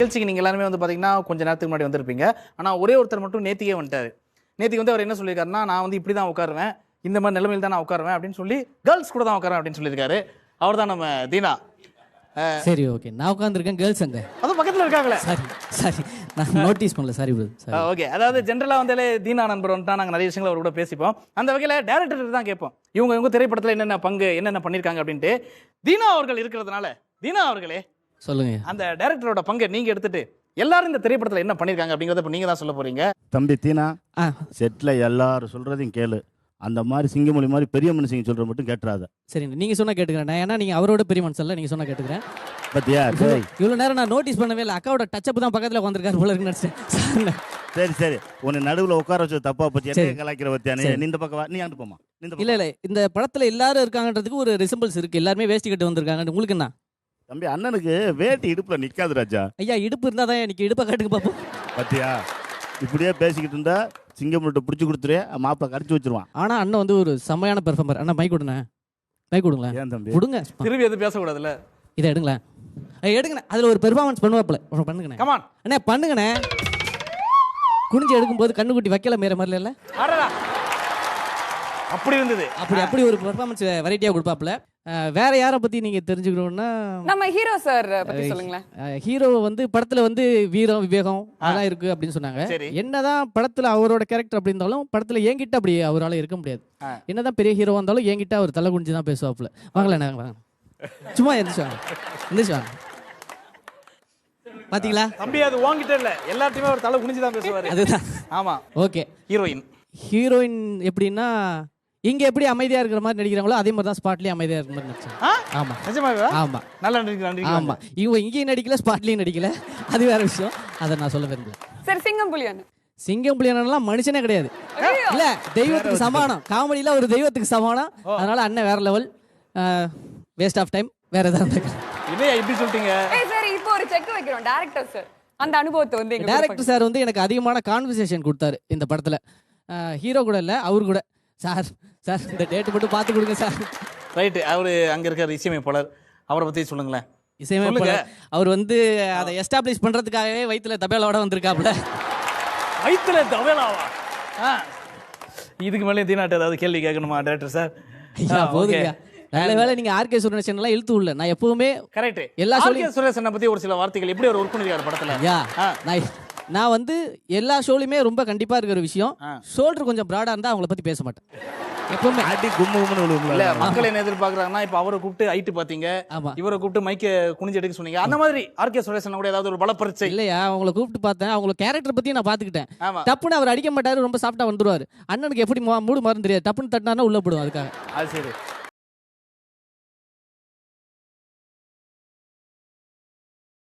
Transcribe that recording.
நிகழ்ச்சிக்கு நீங்க எல்லாருமே வந்து பாத்தீங்கன்னா கொஞ்ச நேரத்துக்கு முன்னாடி வந்திருப்பீங்க. ஆனா ஒரே ஒருத்தர் மட்டும் நேத்திக்கே வந்துட்டாரு. நேத்திக்கு வந்து அவர் என்ன சொல்லியிருக்காருன்னா, நான் வந்து இப்படி தான் உட்காருவேன், இந்த மாதிரி நிலைமையில் தான் நான் உட்காருவேன் அப்படின்னு சொல்லி கேர்ள்ஸ் கூட தான் உட்காருவேன் அப்படின்னு சொல்லியிருக்காரு. அவர் தான் நம்ம தீனா. சரி ஓகே, நான் உட்காந்துருக்கேன். கேர்ள்ஸ் அங்க அதுவும் பக்கத்துல இருக்காங்களே. சரி சரி, நான் நோட்டீஸ் பண்ணல. Sorry bro. ஓகே, அதாவது ஜென்ரலா வந்தாலே தீனா நண்பர் வந்துட்டா நாங்கள் நிறைய விஷயங்கள் அவர் கூட பேசிப்போம். அந்த வகையில் டேரக்டர் தான் கேட்போம், இவங்க திரைப்படத்தில் என்னென்ன பங்கு என்னென்ன பண்ணியிருக்காங்க அப்படின்ட்டு. தீனா அவர்கள் இருக்கிறதுனால, தீனா அவர்களே சொல்லுங்க, அந்த டைரக்டரோட பங்கை நீங்க எடுத்துட்டு எல்லாரும் இந்த திரைப்படத்தில் என்ன பண்ணியிருக்காங்க அப்படிங்கிறத இப்போ நீங்க தான் சொல்ல போறீங்க. தம்பி தீனா, செட்டில் எல்லாரும் சொல்றதையும் கேளு. அந்த மாதிரி சிங்கமொழி மாதிரி பெரிய மனுஷங்க சொல்ற மட்டும் கேட்டுறாத. சரி, நீங்க சொன்னா கேட்டுக்கிறேன். ஏன்னா நீங்க அவரோட பெரிய மனுஷன்ல, நீங்க சொன்னா கேட்டுக்கிறேன். பத்தியா? இவ்வளவு நேரம் நான் நோட்டீஸ் பண்ணவே இல்லை. அக்காவோட டச்சப் தான் பக்கத்துல உட்காந்துருக்காரு போல இருக்குன்னு நினைச்சேன். சரி சரி, உன்னை நடுவில் உட்கார வச்சு தப்பா பத்தி என்ன கலாய்க்கிற பத்தியா? நீ இந்த பக்கம் வா, நீ அனுப்பு போமா. இல்ல இல்ல, இந்த படத்துல எல்லாரும் இருக்காங்கன்றதுக்கு ஒரு ரிசம்பிள்ஸ் இருக்கு. எல்லாருமே வேஷ்டி கட்டு வந்திருக்காங்க. உங்களுக்கு என்ன தம்பி? அண்ணனுக்கு வேட்டி இடுப்புல நிக்காது ராஜா. ஐயா, இடுப்பு இருந்தா தான் எனக்கு இடுப்பை காட்டுக்கு பார்ப்போம். பத்தியா? இப்படியே பேசிக்கிட்டு இருந்தா சிங்கம்கிட்ட பிடிச்சி கொடுத்துரு, மாப்பிள கடிச்சு வச்சிருவான். ஆனா அண்ணன் வந்து ஒரு செம்மையான பெர்ஃபார்மர். அண்ணா மைக் கொடுங்க, மைக் கொடுங்களேன். ஏன் தம்பி கொடுங்க, திரும்பி எதுவும் பேசக்கூடாதுல்ல. இதை எடுங்களேன், எடுங்கண்ணே. அதுல ஒரு பெர்ஃபார்மன்ஸ் பண்ணுவாப்ல, பண்ணுங்கண்ணே. கமான் அண்ணே பண்ணுங்கண்ணே. குனிஞ்சு எடுக்கும்போது கண்ணுக்குட்டி வைக்கல மேற மாதிரி இல்ல, அப்படி இருந்தது. அப்படி ஒரு பெர்ஃபார்மன்ஸ் வெரைட்டியா கொடுப்பாப்ல. வேற யாரை பத்தி நீங்க தெரிஞ்சுக்கணும்னா, நம்ம ஹீரோ சார் பத்தி சொல்லுங்களேன். ஹீரோ வந்து படத்துல வந்து வீரம் விவேகம் அதெல்லாம் இருக்கு அப்படின்னு சொன்னாங்க. என்னதான் படத்துல அவரோட கேரக்டர் அப்படி இருந்தாலும் படத்துல என்கிட்ட அப்படி அவரால் இருக்க முடியாது. என்னதான் பெரிய ஹீரோவா இருந்தாலும் என்கிட்ட அவர் தலை குனிஞ்சு தான் பேசுவாப்ல. வாங்கல வாங்க, சும்மா எந்திரிச்சு பாத்தீங்களா தம்பி? அது வாங்கிட்டே இல்ல, எல்லாத்தையுமே அவர் தலை குனிஞ்சு தான் பேசுவாரு. அதுதான். ஆமா, ஓகே. ஹீரோயின் எப்படின்னா, இங்க எப்படி அமைதியா இருக்கிற மாதிரி நடிக்கிறாங்களோ அதே மாதிரி தான் ஸ்பாட்லயும் அமைதியா இருக்கிற மாதிரி நடிச்சாங்க. ஆமா, நிஜமாவே? ஆமா, நல்லா நடிக்கிறாங்க. ஆமா, இவங்க இங்கேயும் நடிக்கல, ஸ்பாட்லயும் நடிக்கல. அது வேற விஷயம், அதை நான் சொல்ல விரும்பல. சரி, சிங்கம் புலியான். சிங்கம் புலியானலாம் மனுஷனே கிடையாது. இல்ல, தெய்வத்துக்கு சமானம். காமெடியில ஒரு தெய்வத்துக்கு சமானம். அதனால அண்ணன் வேற லெவல். Waste of time. வேற ஏதாவது இதே இப்படி சொல்லிட்டீங்க. சரி, இப்போ ஒரு செக் வைக்கிறோம். டைரக்டர் சார் அந்த அனுபவத்தை வந்து டைரக்டர் சார் வந்து எனக்கு அதிகமான கான்வர்சேஷன் கொடுத்தாரு இந்த படத்துல. ஹீரோ கூட இல்ல, அவரு கூட. சார் சார் இந்த டேட் மட்டும் பார்த்து கொடுங்க சார். ரைட்டு. அவரு அங்க இருக்கிற இசையமைப்பாளர், அவரை பத்தி சொல்லுங்களேன். இசையமைப்பாளர் அவர் வந்து அதை எஸ்டாப்ளிஷ் பண்றதுக்காகவே வயிற்றுல தபேலாவோட வந்திருக்காப்புல. வயிற்றுல தபேலாவா? இதுக்கு மேலே தீனாட்ட ஏதாவது கேள்வி கேட்கணுமா டைரக்டர் சார்? போதுங்க. நல்ல வேளை நீங்க ஆர்கே சுரேஷன் எல்லாம் இழுத்து உள்ள. நான் எப்பவுமே கரெக்ட். எல்லா ஆர்கே சுரேஷனை பத்தி ஒரு சில வார்த்தைகள் எப்படி அவர் ஒர்க் பண்ணிருக்காரு படத்துல. நான் வந்து எல்லா ஷோலையுமே ரொம்ப கண்டிப்பா இருக்கிற விஷயம், ஷோல்டர் கொஞ்சம் பிராடா இருந்தா அவங்கள பத்தி பேச மாட்டேன். எப்பவுமே அடி கும்முன்னு விழுவும்ல. இல்ல, மக்கள் என்ன எதிர்பார்க்கறாங்கன்னா, இப்ப அவரை கூப்பிட்டு ஹைட் பாத்தீங்க, இவரை கூப்பிட்டு மைக்க குனிஞ்சு எடுக்க சொன்னீங்க. அந்த மாதிரி ஆர்கே சுரேஷன் கூட ஏதாவது ஒரு பலப்பரிச்சை இல்லையா? அவங்கள கூப்பிட்டு பார்த்தேன், அவங்க கேரக்டர் பத்தி நான் பாத்துக்கிட்டேன். டப்புன்னு அவர் அடிக்க மாட்டாரு, ரொம்ப சாஃப்ட்டா வந்துருவாரு. அண்ணனுக்கு எப்படி மூடு மாறும் தெரியாது, டப்புன்னு தட்டினாருன்னா உள்ள போடுவோம். அதுக்காக. அது சரி.